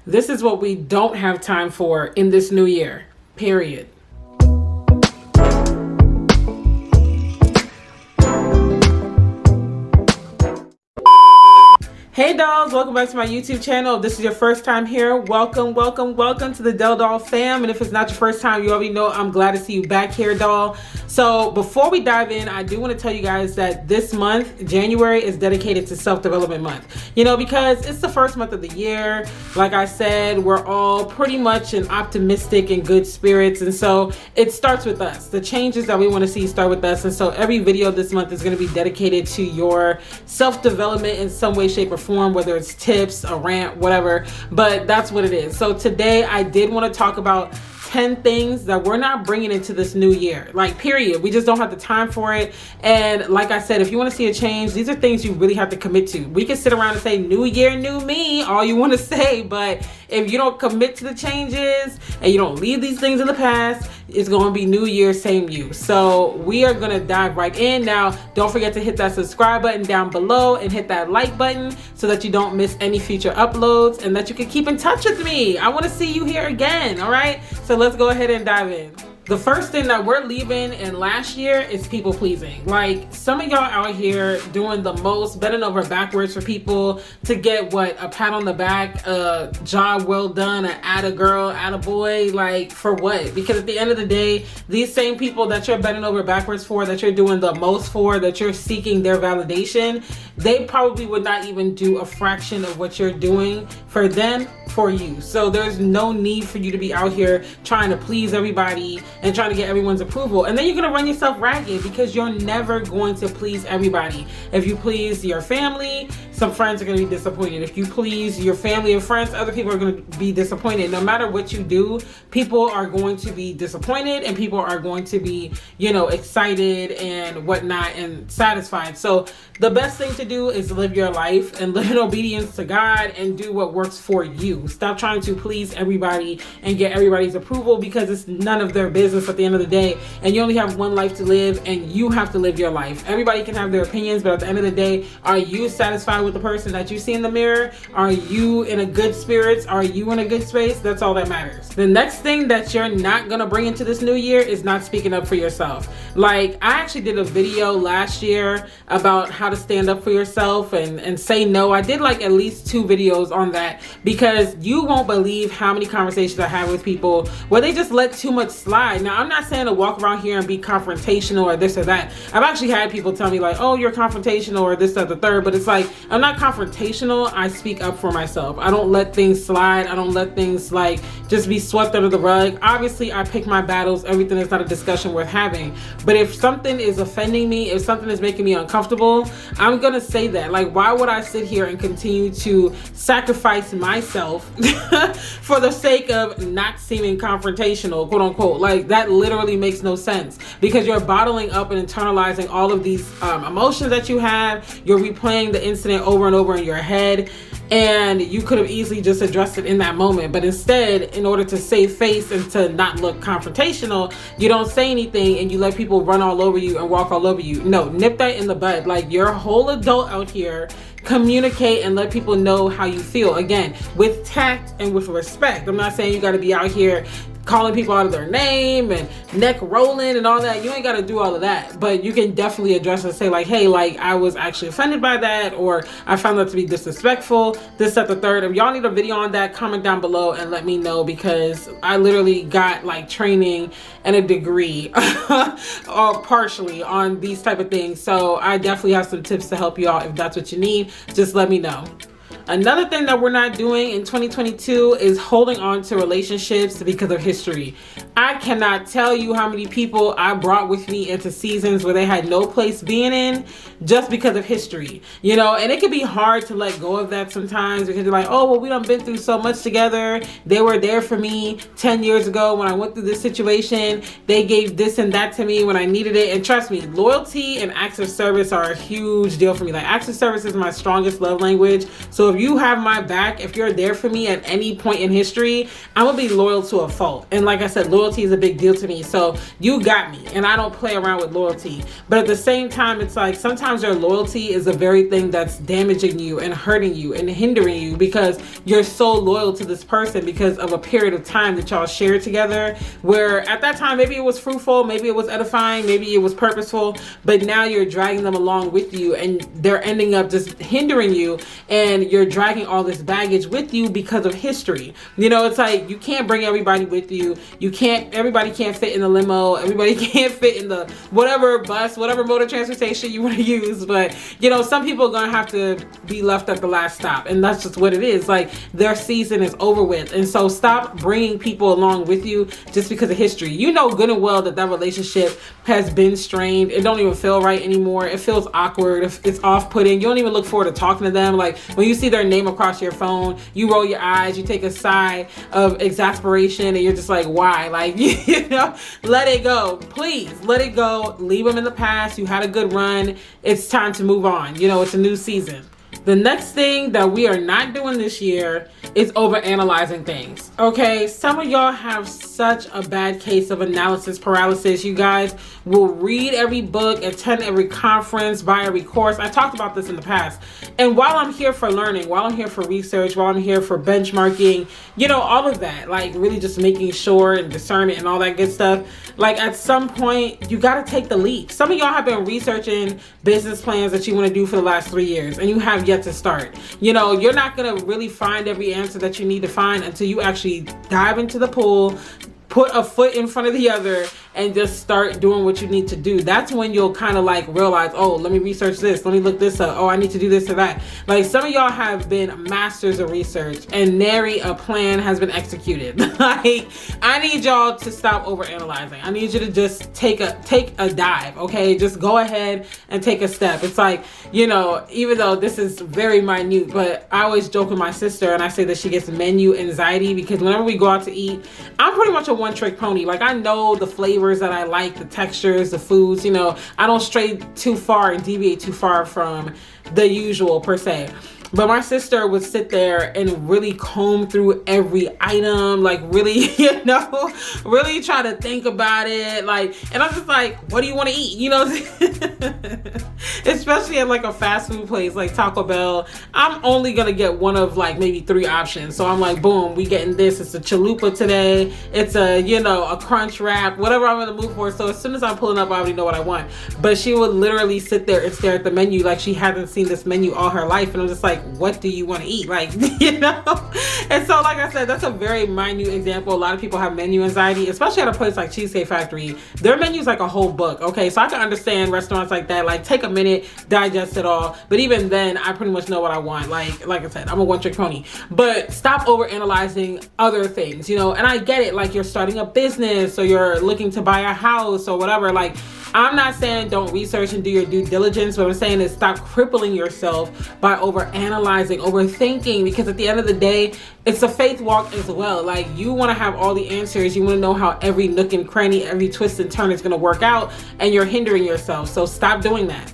This is what we don't have time for in this new year, period. Hey dolls, welcome back to my YouTube channel. If this is your first time here, welcome to the Del Doll fam. And if it's not your first time, you already know I'm glad to see you back here, doll. So before we dive in, I do want to tell you guys that this month, January, is dedicated to self-development month. You know, because it's the first month of the year. Like I said, we're all pretty much in optimistic and good spirits. And so it starts with us. The changes that we want to see start with us. And so every video this month is going to be dedicated to your self-development in some way, shape, or form, whether it's tips, a rant, whatever, but that's what it is. So today I did want to talk about 10 things that we're not bringing into this new year, like period. We just don't have the time for it. And like I said, if you want to see a change, these are things you really have to commit to. We can sit around and say new year, new me, all you want to say, but if you don't commit to the changes and you don't leave these things in the past, it's going to be new year, same you. So we are going to dive right in. Now, don't forget to hit that subscribe button down below and hit that like button so that you don't miss any future uploads and that you can keep in touch with me. I want to see you here again. All right. So let's go ahead and dive in. The first thing that we're leaving in last year is people pleasing. Like some of y'all out here doing the most, bending over backwards for people to get what? A pat on the back, a job well done, an atta girl, atta boy, like for what? Because at the end of the day, these same people that you're bending over backwards for, that you're doing the most for, that you're seeking their validation, they probably would not even do a fraction of what you're doing for them, for you. So there's no need for you to be out here trying to please everybody and trying to get everyone's approval. And then you're going to run yourself ragged because you're never going to please everybody. If you please your family, some friends are going to be disappointed. If you please your family and friends, other people are going to be disappointed. No matter what you do, people are going to be disappointed and people are going to be, you know, excited and whatnot and satisfied. So the best thing to do is live your life and live in obedience to God and do what works for you. Stop trying to please everybody and get everybody's approval because it's none of their business at the end of the day. And you only have one life to live and you have to live your life. Everybody can have their opinions, but at the end of the day, are you satisfied with the person that you see in the mirror? Are you in a good spirits? Are you in a good space? That's all that matters. The next thing that you're not gonna bring into this new year is not speaking up for yourself. Like I actually did a video last year about how to stand up for yourself and say no. I did like at least 2 videos on that because you won't believe how many conversations I have with people where they just let too much slide. Now, I'm not saying to walk around here and be confrontational or this or that. I've actually had people tell me like, oh, you're confrontational or this, that, the third, but it's like, I'm not confrontational. I speak up for myself. I don't let things slide. I don't let things like just be swept under the rug. Obviously, I pick my battles. Everything is not a discussion worth having. But if something is offending me, if something is making me uncomfortable, I'm going to say that. Like, why would I sit here and continue to sacrifice myself for the sake of not seeming confrontational, quote unquote? Like that literally makes no sense because you're bottling up and internalizing all of these emotions that you have. You're replaying the incident over and over in your head. And you could have easily just addressed it in that moment. But instead, in order to save face and to not look confrontational, you don't say anything and you let people run all over you and walk all over you. No, nip that in the bud. Like you're a whole adult out here. Communicate and let people know how you feel. Again, with tact and with respect. I'm not saying you got to be out here calling people out of their name and neck rolling and all that. You ain't got to do all of that, but you can definitely address and say like, hey, like I was actually offended by that, or I found that to be disrespectful, this, that, the third. If y'all need a video on that, comment down below and let me know because I literally got like training and a degree or partially on these type of things. So I definitely have some tips to help you out. If that's what you need, just let me know. Another thing that we're not doing in 2022 is holding on to relationships because of history. I cannot tell you how many people I brought with me into seasons where they had no place being in just because of history, you know, and it can be hard to let go of that sometimes because you're like, oh, well, we done been through so much together. They were there for me 10 years ago when I went through this situation. They gave this and that to me when I needed it. And trust me, loyalty and acts of service are a huge deal for me. Like acts of service is my strongest love language. So if if you have my back, if you're there for me at any point in history, I'm gonna be loyal to a fault. And like I said, loyalty is a big deal to me. So you got me, and I don't play around with loyalty. But at the same time, it's like sometimes your loyalty is the very thing that's damaging you and hurting you and hindering you, because you're so loyal to this person because of a period of time that y'all shared together, where at that time maybe it was fruitful, maybe it was edifying, maybe it was purposeful, but now you're dragging them along with you, and they're ending up just hindering you, and you're dragging all this baggage with you because of history. You know, it's like you can't bring everybody with you. Everybody can't fit in the limo, everybody can't fit in the whatever bus, whatever mode of transportation you want to use. But you know, some people are gonna have to be left at the last stop, and that's just what it is. Like, their season is over with. And so stop bringing people along with you just because of history. You know good and well that relationship has been strained. It don't even feel right anymore. It feels awkward. It's off-putting. You don't even look forward to talking to them. Like, when you see their name across your phone, you roll your eyes, you take a sigh of exasperation, and you're just like, why? Like, you know, let it go. Please let it go. Leave them in the past. You had a good run. It's time to move on. You know, it's a new season. The next thing that we are not doing this year is overanalyzing things. Okay, some of y'all have such a bad case of analysis paralysis. You guys will read every book, attend every conference, buy every course. I talked about this in the past. And while I'm here for learning, while I'm here for research, while I'm here for benchmarking, you know, all of that, like really just making sure and discernment and all that good stuff, like at some point you got to take the leap. Some of y'all have been researching business plans that you want to do for the last 3 years, and you have yet to start. You know, you're not going to really find every answer that you need to find until you actually dive into the pool, put a foot in front of the other, and just start doing what you need to do. That's when you'll kind of like realize, oh, let me research this, let me look this up, oh, I need to do this or that. Like, some of y'all have been masters of research, and nary a plan has been executed. Like, I need y'all to stop overanalyzing. I need you to just take a dive, okay? Just go ahead and take a step. It's like, you know, even though this is very minute, but I always joke with my sister, and I say that she gets menu anxiety, because whenever we go out to eat, I'm pretty much a one-trick pony. Like, I know the flavors that I like, the textures, the foods, you know, I don't stray too far and deviate too far from the usual per se. But my sister would sit there and really comb through every item, like really, you know, really try to think about it. Like, and I'm just like, what do you want to eat? You know, especially at like a fast food place like Taco Bell, I'm only going to get one of like maybe 3 options. So I'm like, boom, we getting this. It's a chalupa today. It's a, you know, a crunch wrap, whatever I'm in the mood for. So as soon as I'm pulling up, I already know what I want. But she would literally sit there and stare at the menu like she hasn't seen this menu all her life. And I'm just like, what do you want to eat? Like, you know? And so, like I said, that's a very minute example. A lot of people have menu anxiety, especially at a place like Cheesecake Factory. Their menu is like a whole book. Okay, so I can understand restaurants like that, like take a minute, digest it all. But even then, I pretty much know what I want. Like I said, I'm a one-trick pony. But stop over analyzing other things, you know? And I get it, like you're starting a business or you're looking to buy a house or whatever. Like, I'm not saying don't research and do your due diligence. What I'm saying is stop crippling yourself by over analyzing, overthinking, because at the end of the day, it's a faith walk as well. Like, you want to have all the answers. You want to know how every nook and cranny, every twist and turn is going to work out, and you're hindering yourself. So stop doing that.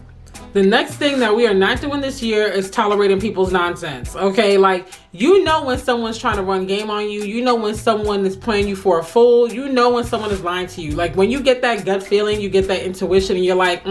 The next thing that we are not doing this year is tolerating people's nonsense. Okay, like, you know when someone's trying to run game on you. You know when someone is playing you for a fool. You know when someone is lying to you. Like, when you get that gut feeling, you get that intuition, and you're like,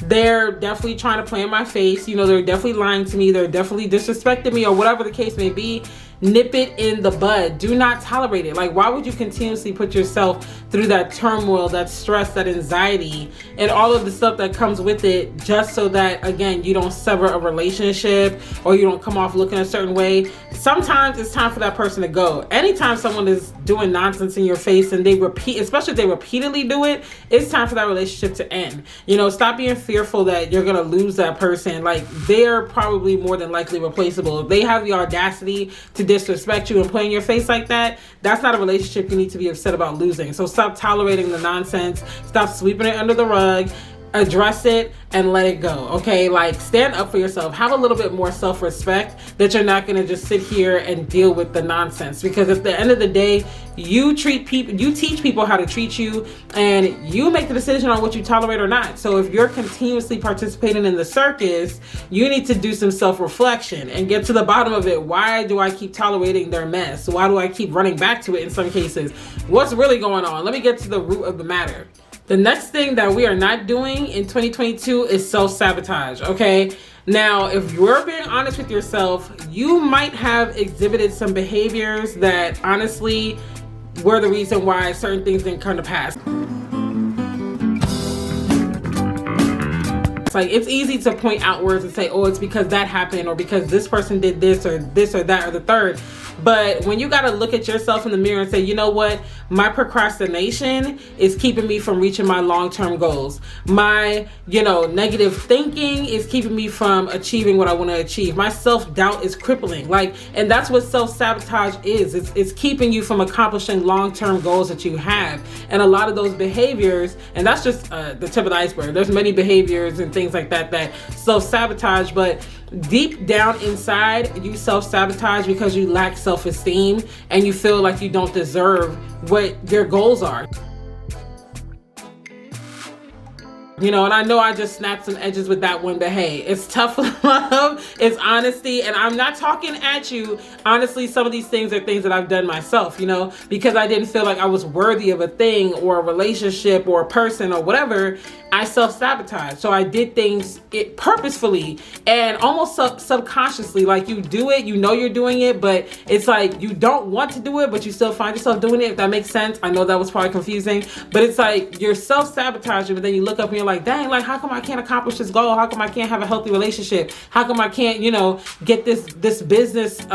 they're definitely trying to play in my face. You know, they're definitely lying to me. They're definitely disrespecting me, or whatever the case may be. Nip it in the bud. Do not tolerate it. Like, why would you continuously put yourself through that turmoil, that stress, that anxiety, and all of the stuff that comes with it, just so that, again, you don't sever a relationship or you don't come off looking a certain way? Sometimes it's time for that person to go. Anytime someone is doing nonsense in your face and they repeat, especially if they repeatedly do it, it's time for that relationship to end. You know, stop being fearful that you're gonna lose that person. Like, they're probably more than likely replaceable. If they have the audacity to disrespect you and play in your face like that, that's not a relationship you need to be upset about losing. So stop tolerating the nonsense. Stop sweeping it under the rug. address it and let it go. Okay, like stand up for yourself, have a little bit more self-respect, that you're not going to just sit here and deal with the nonsense, because at the end of the day, you teach people how to treat you, and you make the decision on what you tolerate or not. So if you're continuously participating in the circus, you need to do some self-reflection and get to the bottom of it. Why do I keep tolerating their mess? Why do I keep running back to it in some cases? What's really going on? Let me get to the root of the matter. The next thing that we are not doing in 2022 is self-sabotage, okay? Now, if you're being honest with yourself, you might have exhibited some behaviors that honestly were the reason why certain things didn't come to pass. Like, it's easy to point outwards and say, oh, it's because that happened, or because this person did this or that or the third. But when you got to look at yourself in the mirror and say, you know what, my procrastination is keeping me from reaching my long-term goals. My, negative thinking is keeping me from achieving what I want to achieve. My self-doubt is crippling. And that's what self-sabotage is. It's keeping you from accomplishing long-term goals that you have. And a lot of those behaviors, and that's just the tip of the iceberg. There's many behaviors and things like that self-sabotage, but deep down inside, you self-sabotage because you lack self-esteem and you feel like you don't deserve what your goals are. And I know I just snapped some edges with that one, but hey, it's tough love, it's honesty, and I'm not talking at you. Honestly, some of these things are things that I've done myself, because I didn't feel like I was worthy of a thing or a relationship or a person or whatever. I self-sabotage. So I did things purposefully and almost subconsciously. Like, you do it, you're doing it, but it's like you don't want to do it, but you still find yourself doing it, if that makes sense. I know that was probably confusing, but it's like you're self-sabotaging, but then you look up and you're like, dang, like, how come I can't accomplish this goal? How come I can't have a healthy relationship? How come I can't, get this business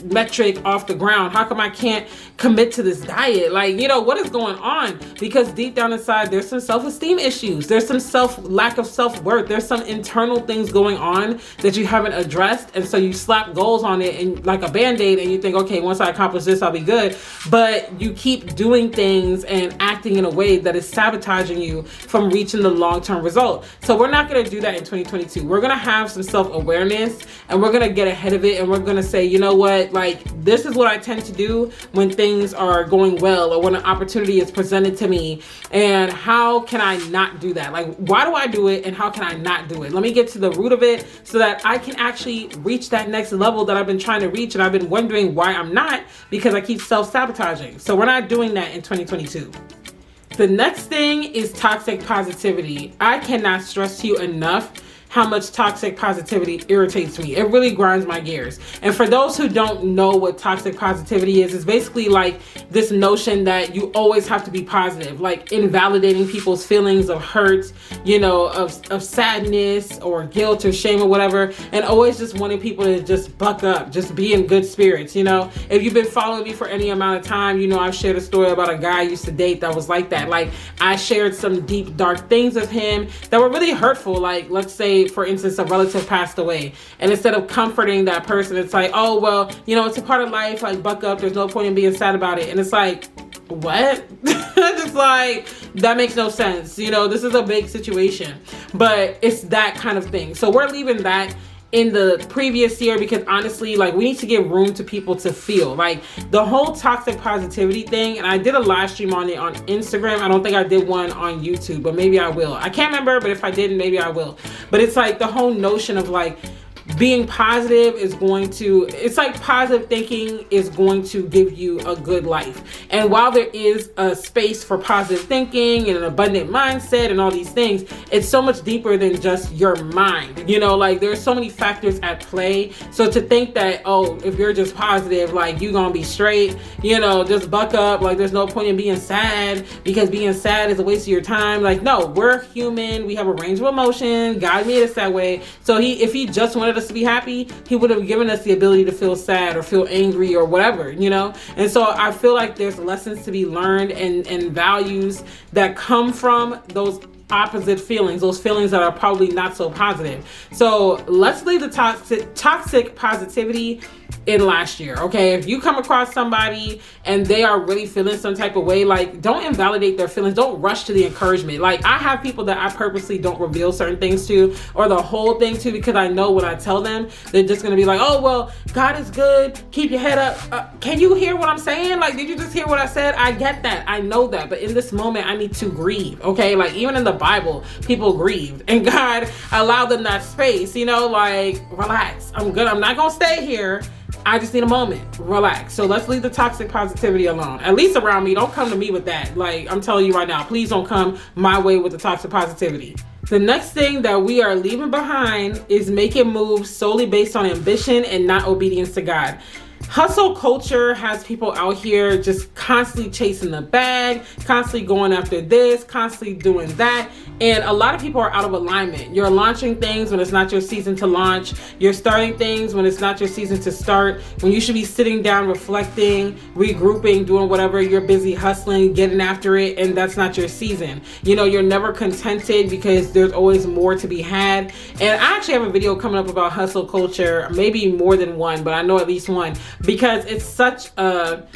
metric off the ground? How come I can't commit to this diet? Like, what is going on? Because deep down inside, there's some self-esteem issues. There's some lack of self-worth. There's some internal things going on that you haven't addressed. And so you slap goals on it and like a Band-Aid, and you think, okay, once I accomplish this, I'll be good. But you keep doing things and acting in a way that is sabotaging you from reaching the long-term result. So we're not going to do that in 2022. We're going to have some self-awareness, and we're going to get ahead of it, and we're going to say, you know what, like, this is what I tend to do when things are going well or when an opportunity is presented to me, and how can I not do that? Like, why do I do it, and how can I not do it? Let me get to the root of it so that I can actually reach that next level that I've been trying to reach, and I've been wondering why I'm not, because I keep self-sabotaging. So we're not doing that in 2022. The next thing is toxic positivity. I cannot stress to you enough how much toxic positivity irritates me. It really grinds my gears. And for those who don't know what toxic positivity is, it's basically like this notion that you always have to be positive, like invalidating people's feelings of hurt, of sadness or guilt or shame or whatever, and always just wanting people to just buck up, just be in good spirits. If you've been following me for any amount of time, I've shared a story about a guy I used to date that was like that. Like, I shared some deep, dark things of him that were really hurtful. Like, let's say, for instance, a relative passed away, and instead of comforting that person, it's like, oh, well, it's a part of life, like, buck up, there's no point in being sad about it. And it's like, what? Just like, that makes no sense. This is a big situation, but it's that kind of thing. So we're leaving that in the previous year, because honestly, like, we need to give room to people to feel. Like, the whole toxic positivity thing, and I did a live stream on it on Instagram. I don't think I did one on YouTube, but maybe I will. I can't remember, but if I didn't, maybe I will. But it's like the whole notion of like, being positive it's like positive thinking is going to give you a good life. And while there is a space for positive thinking and an abundant mindset and all these things, it's so much deeper than just your mind. Like, there's so many factors at play. So to think that, oh, if you're just positive, like, you're gonna be straight, just buck up, like, there's no point in being sad because being sad is a waste of your time. Like, no, we're human. We have a range of emotion. God made us that way. So if he just wanted us to be happy, he would have given us the ability to feel sad or feel angry or whatever, And so I feel like there's lessons to be learned and values that come from those opposite feelings, those feelings that are probably not so positive. So let's leave the toxic positivity in last year. Okay, if you come across somebody and they are really feeling some type of way, like, don't invalidate their feelings. Don't rush to the encouragement. Like, I have people that I purposely don't reveal certain things to, or the whole thing to, because I know when I tell them, they're just gonna be like, oh well, God is good, keep your head up. Can you hear what I'm saying? Like, did you just hear what I said? I get that, I know that, but in this moment I need to grieve. Okay, like, even in the Bible people grieved and God allowed them that space, you know, like, relax, I'm good, I'm not gonna stay here, I just need a moment, relax. So let's leave the toxic positivity alone, at least around me. Don't come to me with that. Like, I'm telling you right now, please don't come my way with the toxic positivity. The next thing that we are leaving behind is making moves solely based on ambition and not obedience to God. Hustle culture has people out here just constantly chasing the bag, constantly going after this, constantly doing that. And a lot of people are out of alignment. You're launching things when it's not your season to launch. You're starting things when it's not your season to start. When you should be sitting down, reflecting, regrouping, doing whatever. You're busy hustling, getting after it, and that's not your season. You know, you're never contented because there's always more to be had. And I actually have a video coming up about hustle culture, maybe more than one, but I know at least one, because it's such a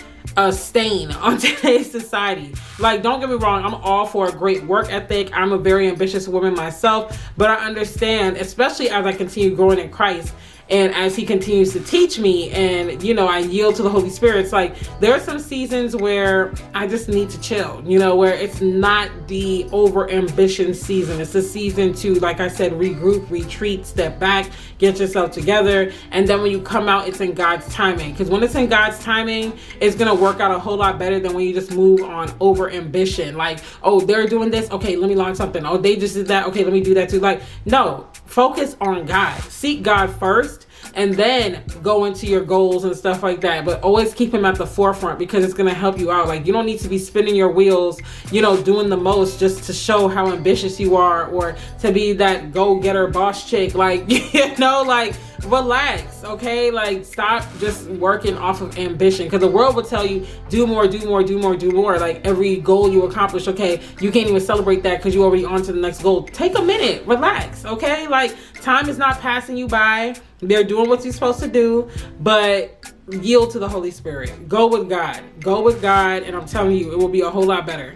stain on today's society. Like, don't get me wrong, I'm all for a great work ethic. I'm a very ambitious woman myself, but I understand, especially as I continue growing in Christ and as he continues to teach me, and, you know, I yield to the Holy Spirit. It's like, there are some seasons where I just need to chill, you know, where it's not the over ambition season. It's a season to, like I said, regroup, retreat, step back, get yourself together. And then when you come out, it's in God's timing. Because when it's in God's timing, it's going to work out a whole lot better than when you just move on over ambition. Like, oh, they're doing this, okay, let me launch something. Oh, they just did that, okay, let me do that too. Like, no, focus on God. Seek God first, and then go into your goals and stuff like that. But always keep him at the forefront, because it's going to help you out. Like, you don't need to be spinning your wheels, you know, doing the most just to show how ambitious you are, or to be that go-getter boss chick. Like, you know, like, relax, okay? Like, stop just working off of ambition, because the world will tell you, do more, do more, do more, do more. Like, every goal you accomplish, okay, you can't even celebrate that because you're already on to the next goal. Take a minute, relax, okay? Like, time is not passing you by. They're doing what you're supposed to do, but yield to the Holy Spirit. Go with God. Go with God, and I'm telling you, it will be a whole lot better.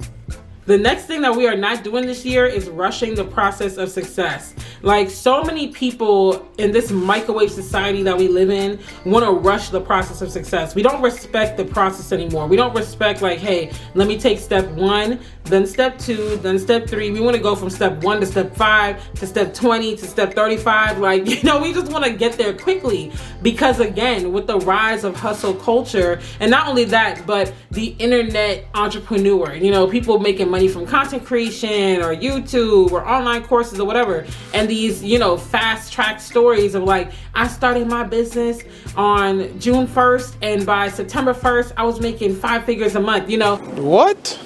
The next thing that we are not doing this year is rushing the process of success. Like, so many people in this microwave society that we live in want to rush the process of success. We don't respect the process anymore. We don't respect, like, hey, let me take step 1, then step 2, then step 3. We want to go from step 1 to step 5 to step 20 to step 35. Like, you know, we just want to get there quickly, because again, with the rise of hustle culture, and not only that, but the internet entrepreneur, you know, people making money from content creation or YouTube or online courses or whatever, and these, you know, fast track stories of, like, I started my business on June 1st and by September 1st I was making 5 figures a month, you know. What?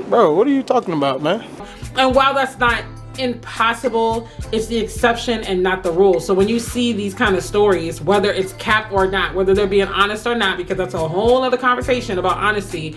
Bro, what are you talking about, man? And while that's not impossible, it's the exception and not the rule. So when you see these kind of stories, whether it's capped or not, whether they're being honest or not, because that's a whole other conversation about honesty,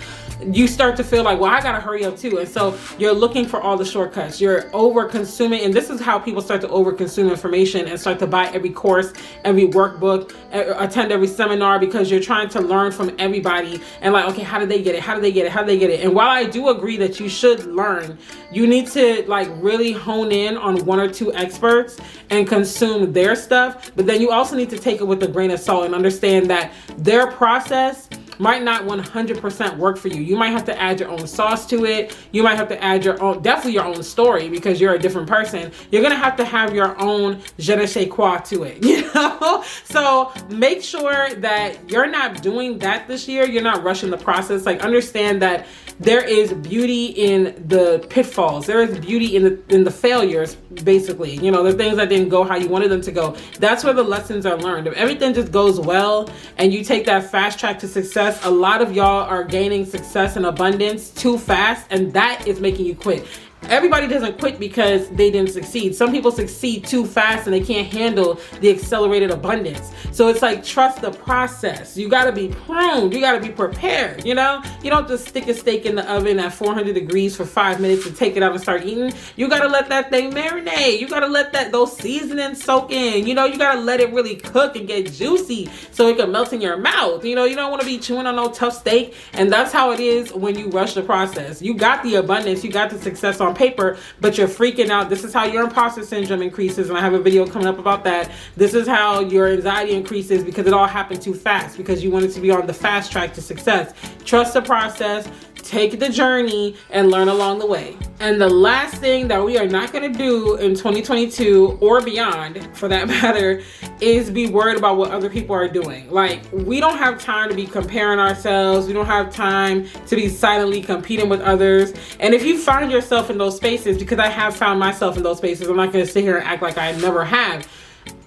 you start to feel like, well, I gotta hurry up too. And so you're looking for all the shortcuts. You're over consuming, and this is how people start to over consume information and start to buy every course, every workbook, attend every seminar, because you're trying to learn from everybody. And like, okay, how did they get it? How did they get it? How did they get it? And while I do agree that you should learn, you need to, like, really hone in on 1 or 2 experts and consume their stuff. But then you also need to take it with a grain of salt and understand that their process might not 100% work for you. You might have to add your own sauce to it. You might have to add your own, definitely your own story, because you're a different person. You're gonna have to have your own je ne sais quoi to it, you know? So make sure that you're not doing that this year. You're not rushing the process. Like, understand that there is beauty in the pitfalls. There is beauty in the failures, basically. You know, the things that didn't go how you wanted them to go. That's where the lessons are learned. If everything just goes well and you take that fast track to success, a lot of y'all are gaining success and abundance too fast, and that is making you quit. Everybody doesn't quit because they didn't succeed. Some people succeed too fast and they can't handle the accelerated abundance. So it's like, trust the process. You got to be pruned. You got to be prepared. You know, you don't just stick a steak in the oven at 400 degrees for 5 minutes and take it out and start eating. You got to let that thing marinate. You got to let those seasonings soak in. You know, you got to let it really cook and get juicy so it can melt in your mouth. You know, you don't want to be chewing on no tough steak. And that's how it is when you rush the process. You got the abundance, you got the success on paper, but you're freaking out. This is how your imposter syndrome increases, and I have a video coming up about that. This is how your anxiety increases, because it all happened too fast, because you wanted to be on the fast track to success. Trust the process, take the journey, and learn along the way. And the last thing that we are not going to do in 2022 or beyond, for that matter, is be worried about what other people are doing. Like, we don't have time to be comparing ourselves. We don't have time to be silently competing with others. And if you find yourself in those spaces, because I have found myself in those spaces, I'm not going to sit here and act like I never have.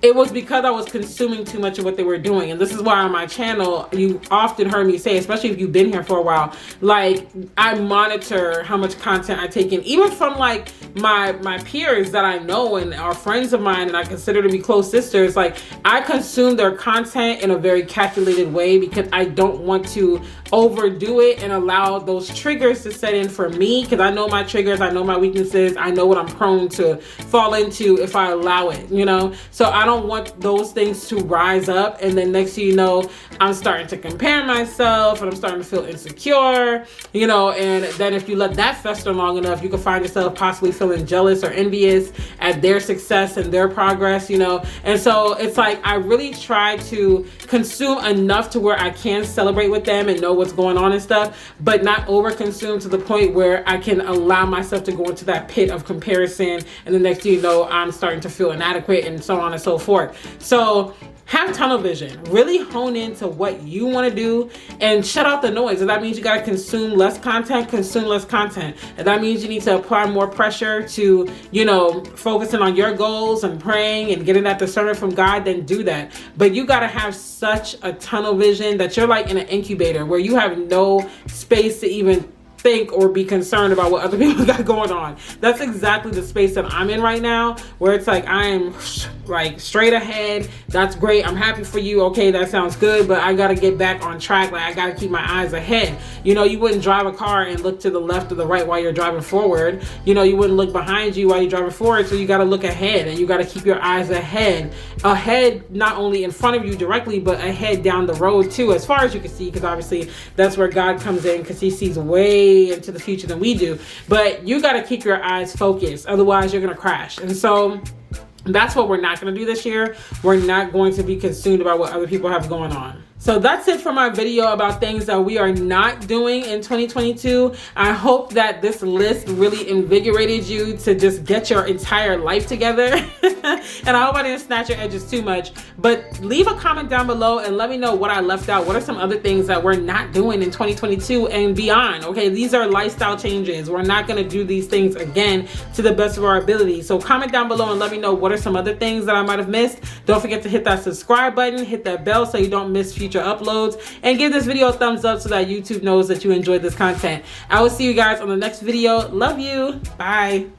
It was because I was consuming too much of what they were doing. And this is why on my channel, you often heard me say, especially if you've been here for a while, like, I monitor how much content I take in, even from like my peers that I know and are friends of mine and I consider to be close sisters. Like, I consume their content in a very calculated way, because I don't want to overdo it and allow those triggers to set in for me, because I know my triggers, I know my weaknesses, I know what I'm prone to fall into if I allow it, you know? So I don't want those things to rise up, and then next thing you know, I'm starting to compare myself and I'm starting to feel insecure, you know, and then if you let that fester long enough, you can find yourself possibly feeling jealous or envious at their success and their progress, you know. And so it's like, I really try to consume enough to where I can celebrate with them and know what's going on and stuff, but not over consume to the point where I can allow myself to go into that pit of comparison, and the next thing you know, I'm starting to feel inadequate, and so on and so forth. So have tunnel vision, really hone into what you want to do and shut out the noise. And that means you got to consume less content, And that means you need to apply more pressure to, you know, focusing on your goals and praying and getting that discernment from God, then do that. But you got to have such a tunnel vision that you're like in an incubator where you have no space to even think or be concerned about what other people got going on. That's exactly the space that I'm in right now, where it's like, I am like straight ahead. That's great. I'm happy for you. Okay, that sounds good, but I got to get back on track. Like, I got to keep my eyes ahead. You know, you wouldn't drive a car and look to the left or the right while you're driving forward. You know, you wouldn't look behind you while you're driving forward. So you got to look ahead, and you got to keep your eyes ahead, not only in front of you directly, but ahead down the road too, as far as you can see, because obviously that's where God comes in, because he sees way into the future than we do. But you got to keep your eyes focused, otherwise you're going to crash. And so that's what we're not going to do this year. We're not going to be consumed about what other people have going on. So that's it for my video about things that we are not doing in 2022. I hope that this list really invigorated you to just get your entire life together. And I hope I didn't snatch your edges too much, but leave a comment down below and let me know what I left out. What are some other things that we're not doing in 2022 and beyond? Okay, these are lifestyle changes. We're not going to do these things again to the best of our ability. So comment down below and let me know what are some other things that I might have missed. Don't forget to hit that subscribe button, hit that bell so you don't miss future uploads, and give this video a thumbs up so that YouTube knows that you enjoyed this content. I will see you guys on the next video. Love you. Bye.